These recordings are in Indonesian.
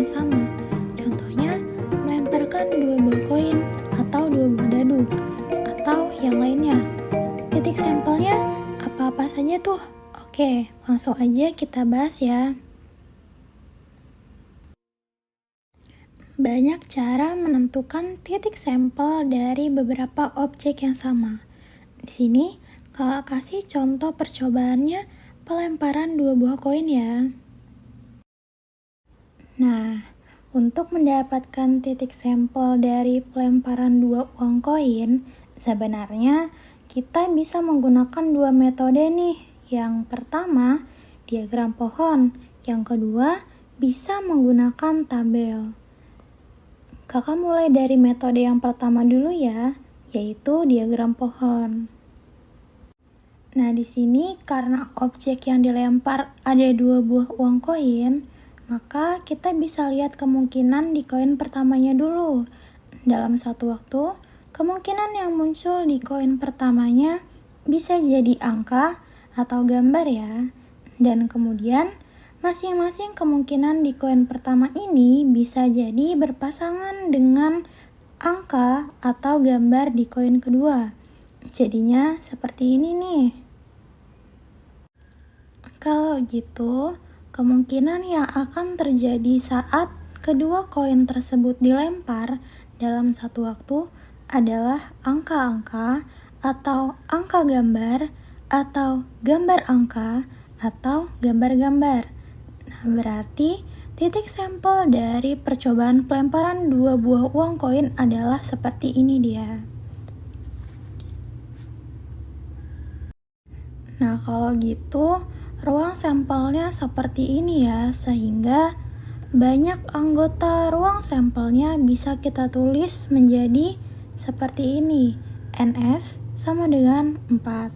yang sama. Contohnya, melemparkan 2 buah koin atau 2 buah dadu, atau yang lainnya. Titik sampelnya apa-apa saja tuh? Oke, langsung aja kita bahas ya. Banyak cara menentukan titik sampel dari beberapa objek yang sama. Di sini, Kakak kasih contoh percobaannya pelemparan 2 buah koin ya. Nah, untuk mendapatkan titik sampel dari pelemparan 2 uang koin, sebenarnya kita bisa menggunakan 2 metode nih. Yang pertama, diagram pohon. Yang kedua, bisa menggunakan tabel. Kakak mulai dari metode yang pertama dulu ya, yaitu diagram pohon. Nah, di sini karena objek yang dilempar ada 2 buah uang koin, maka kita bisa lihat kemungkinan di koin pertamanya dulu. Dalam satu waktu, kemungkinan yang muncul di koin pertamanya bisa jadi angka atau gambar ya. Dan kemudian, masing-masing kemungkinan di koin pertama ini bisa jadi berpasangan dengan angka atau gambar di koin kedua. Jadinya seperti ini nih. Kalau gitu, kemungkinan yang akan terjadi saat kedua koin tersebut dilempar dalam satu waktu adalah angka-angka atau angka gambar atau gambar angka atau gambar-gambar. Nah, berarti titik sampel dari percobaan pelemparan 2 buah uang koin adalah seperti ini dia. Nah, kalau gitu ruang sampelnya seperti ini ya, sehingga banyak anggota ruang sampelnya bisa kita tulis menjadi seperti ini. NS sama dengan 4.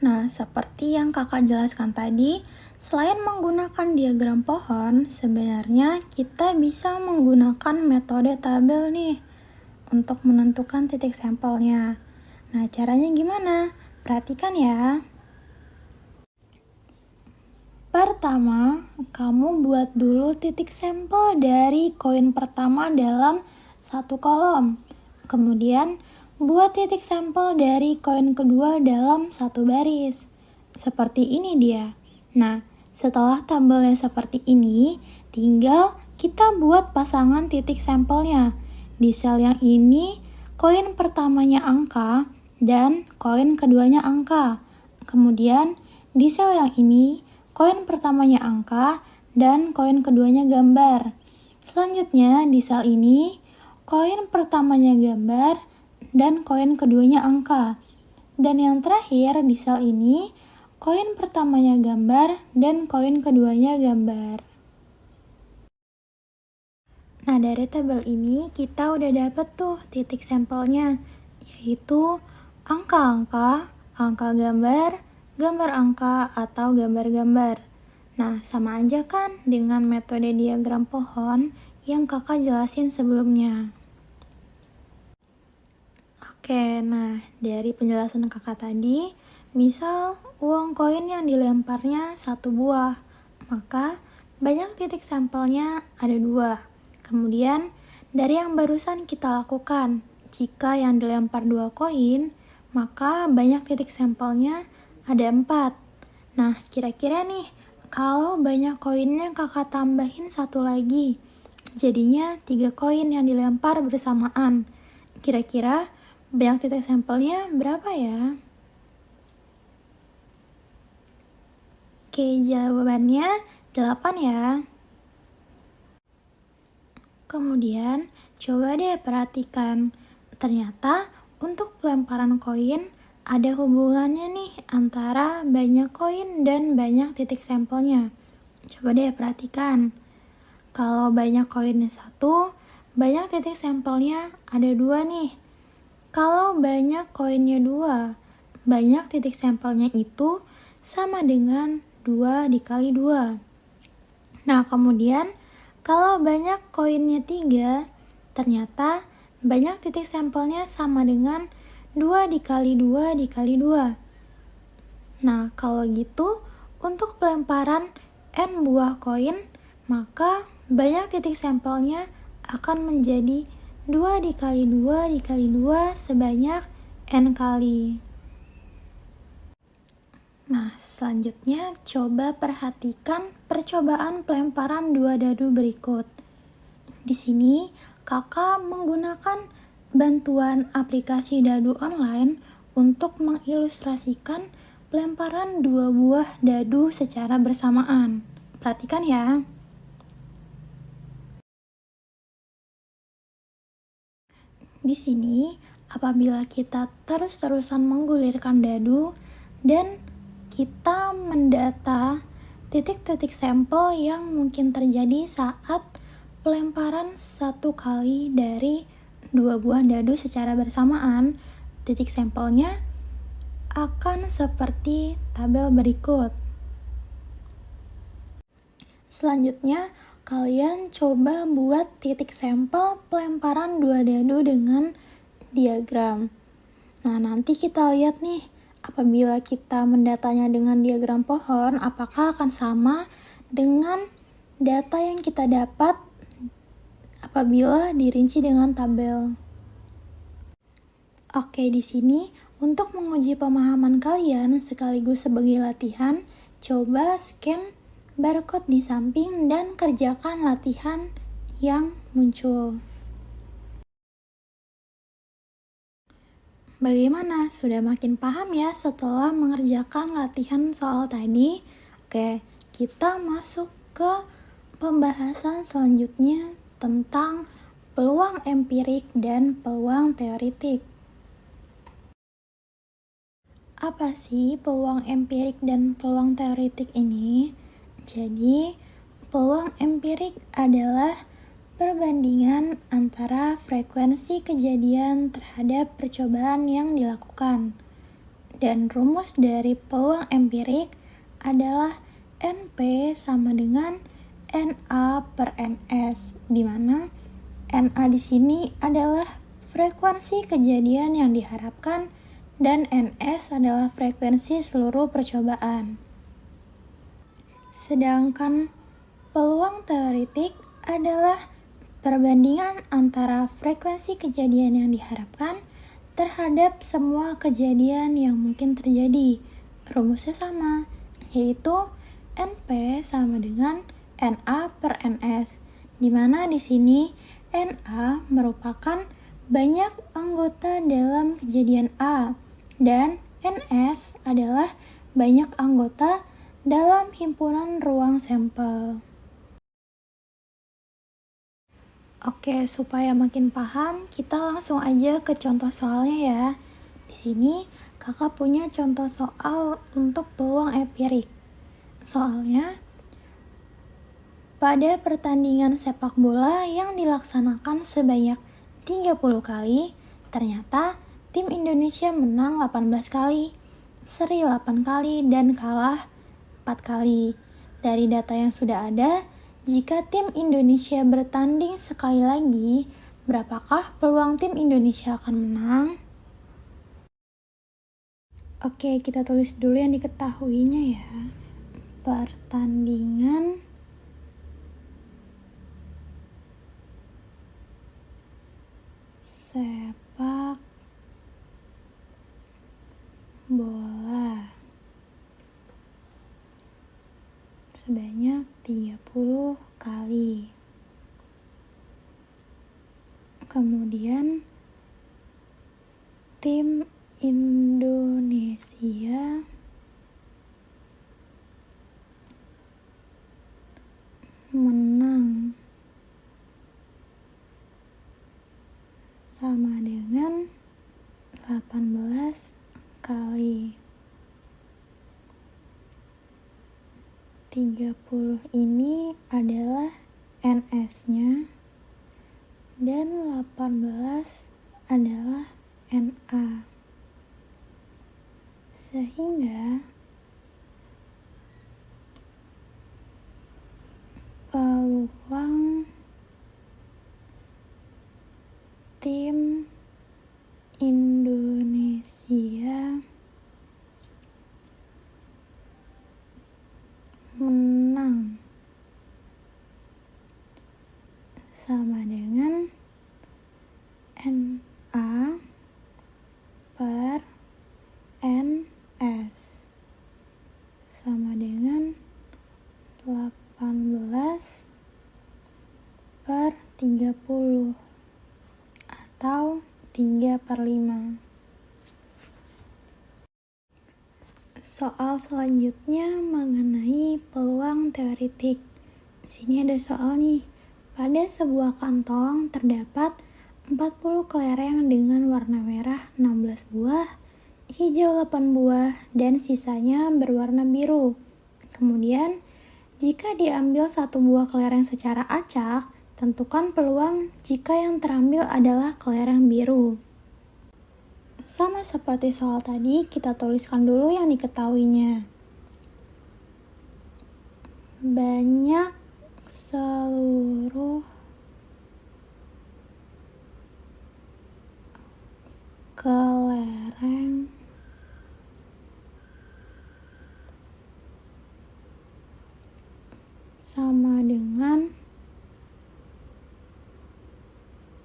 Nah, seperti yang kakak jelaskan tadi, selain menggunakan diagram pohon, sebenarnya kita bisa menggunakan metode tabel nih untuk menentukan titik sampelnya. Nah, caranya gimana? Perhatikan ya. Pertama, kamu buat dulu titik sampel dari koin pertama dalam satu kolom. Kemudian, buat titik sampel dari koin kedua dalam satu baris. Seperti ini dia. Nah, setelah tabelnya seperti ini, tinggal kita buat pasangan titik sampelnya. Di sel yang ini, koin pertamanya angka dan koin keduanya angka. Kemudian, di sel yang ini, koin pertamanya angka dan koin keduanya gambar. Selanjutnya, di sel ini, koin pertamanya gambar dan koin keduanya angka. Dan yang terakhir di sel ini, koin pertamanya gambar dan koin keduanya gambar. Nah, dari tabel ini kita udah dapet tuh titik sampelnya, yaitu angka-angka, angka gambar, gambar angka, atau gambar-gambar. Nah, sama aja kan dengan metode diagram pohon yang kakak jelasin sebelumnya. Oke, nah dari penjelasan kakak tadi, misal uang koin yang dilemparnya 1 buah, maka banyak titik sampelnya ada 2. Kemudian, dari yang barusan kita lakukan, jika yang dilempar 2 koin, maka banyak titik sampelnya ada 4. Nah, kira-kira nih, kalau banyak koinnya kakak tambahin 1 lagi, jadinya 3 koin yang dilempar bersamaan. Kira-kira banyak titik sampelnya berapa ya? Oke, jawabannya 8 ya. Kemudian, coba deh perhatikan. Ternyata untuk pelemparan koin ada hubungannya nih antara banyak koin dan banyak titik sampelnya. Coba deh perhatikan. Kalau banyak koinnya 1, banyak titik sampelnya ada 2 nih. Kalau banyak koinnya 2, banyak titik sampelnya itu sama dengan 2 dikali 2. Nah, kemudian kalau banyak koinnya 3, ternyata banyak titik sampelnya sama dengan 2 dikali 2 dikali 2. Nah, kalau gitu untuk pelemparan N buah koin, maka banyak titik sampelnya akan menjadi 2 dikali 2 dikali 2 sebanyak N kali. Nah, selanjutnya coba perhatikan percobaan pelemparan 2 dadu berikut. Di sini, kakak menggunakan bantuan aplikasi dadu online untuk mengilustrasikan pelemparan 2 buah dadu secara bersamaan. Perhatikan ya. Di sini, apabila kita terus-terusan menggulirkan dadu dan kita mendata titik-titik sampel yang mungkin terjadi saat pelemparan satu kali dari 2 buah dadu secara bersamaan, titik sampelnya akan seperti tabel berikut. Selanjutnya, kalian coba buat titik sampel pelemparan 2 dadu dengan diagram. Nah, nanti kita lihat nih, apabila kita mendatanya dengan diagram pohon, apakah akan sama dengan data yang kita dapat apabila dirinci dengan tabel. Oke, di sini untuk menguji pemahaman kalian sekaligus sebagai latihan, coba scan barcode di samping dan kerjakan latihan yang muncul. Bagaimana? Sudah makin paham ya setelah mengerjakan latihan soal tadi? Oke, kita masuk ke pembahasan selanjutnya tentang peluang empirik dan peluang teoritik. Apa sih peluang empirik dan peluang teoritik ini? Jadi, peluang empirik adalah perbandingan antara frekuensi kejadian terhadap percobaan yang dilakukan. Dan rumus dari peluang empirik adalah NP sama dengan NA per NS, di mana NA di sini adalah frekuensi kejadian yang diharapkan dan NS adalah frekuensi seluruh percobaan. Sedangkan peluang teoritik adalah perbandingan antara frekuensi kejadian yang diharapkan terhadap semua kejadian yang mungkin terjadi. Rumusnya sama, yaitu NP sama dengan NA per NS, di mana di sini NA merupakan banyak anggota dalam kejadian A dan NS adalah banyak anggota dalam himpunan ruang sampel. Oke, supaya makin paham, kita langsung aja ke contoh soalnya ya. Di sini, kakak punya contoh soal untuk peluang empirik. Soalnya, pada pertandingan sepak bola yang dilaksanakan sebanyak 30 kali, ternyata tim Indonesia menang 18 kali, seri 8 kali, dan kalah 4 kali. Dari data yang sudah ada, jika tim Indonesia bertanding sekali lagi, berapakah peluang tim Indonesia akan menang? Oke, kita tulis dulu yang diketahuinya ya. Pertandingan sepak bola sebanyak 30 kali. Kemudian tim Indonesia menang sama dengan 18 kali. 30 ini adalah NS-nya dan 18 adalah NA. Sehingga peluang tim Indonesia menang sama dengan NA per NS sama dengan 18 per 30 atau 3/5. Soal selanjutnya mengenai peluang teoretik. Di sini ada soal nih. Pada sebuah kantong terdapat 40 kelereng dengan warna merah 16 buah, hijau 8 buah, dan sisanya berwarna biru. Kemudian, jika diambil satu buah kelereng secara acak, tentukan peluang jika yang terambil adalah kelereng biru. Sama seperti soal tadi, kita tuliskan dulu yang diketahuinya. Banyak seluruh kelereng sama dengan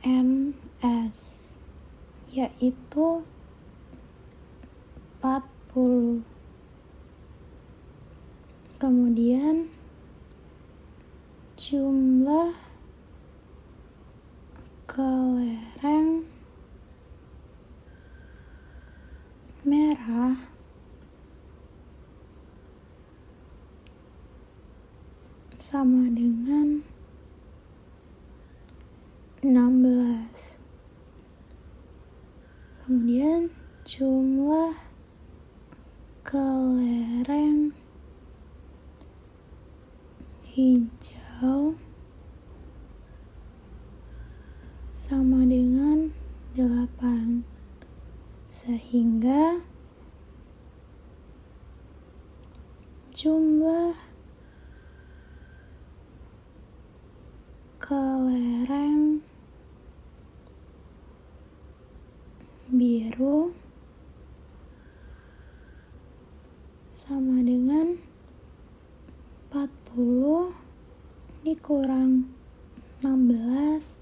NS, yaitu 40. Kemudian jumlah kelereng merah sama dengan 16. Kemudian jumlah kelereng hijau sama dengan 8. Sehingga jumlah kelereng biru sama dengan 40 dikurang 16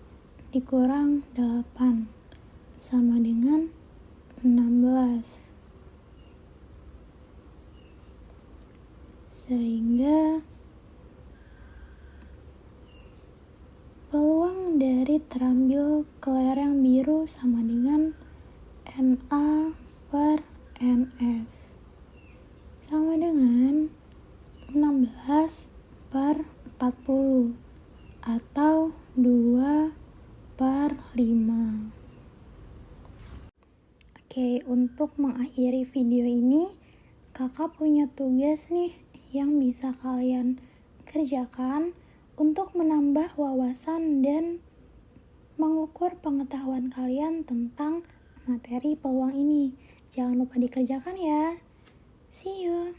dikurang 8 sama dengan 16. Sehingga peluang dari terambil kelereng biru sama dengan NA per NS sama dengan 16 per 40 atau 2/5. Oke, untuk mengakhiri video ini, kakak punya tugas nih yang bisa kalian kerjakan untuk menambah wawasan dan mengukur pengetahuan kalian tentang materi peluang ini. Jangan lupa dikerjakan ya. See you.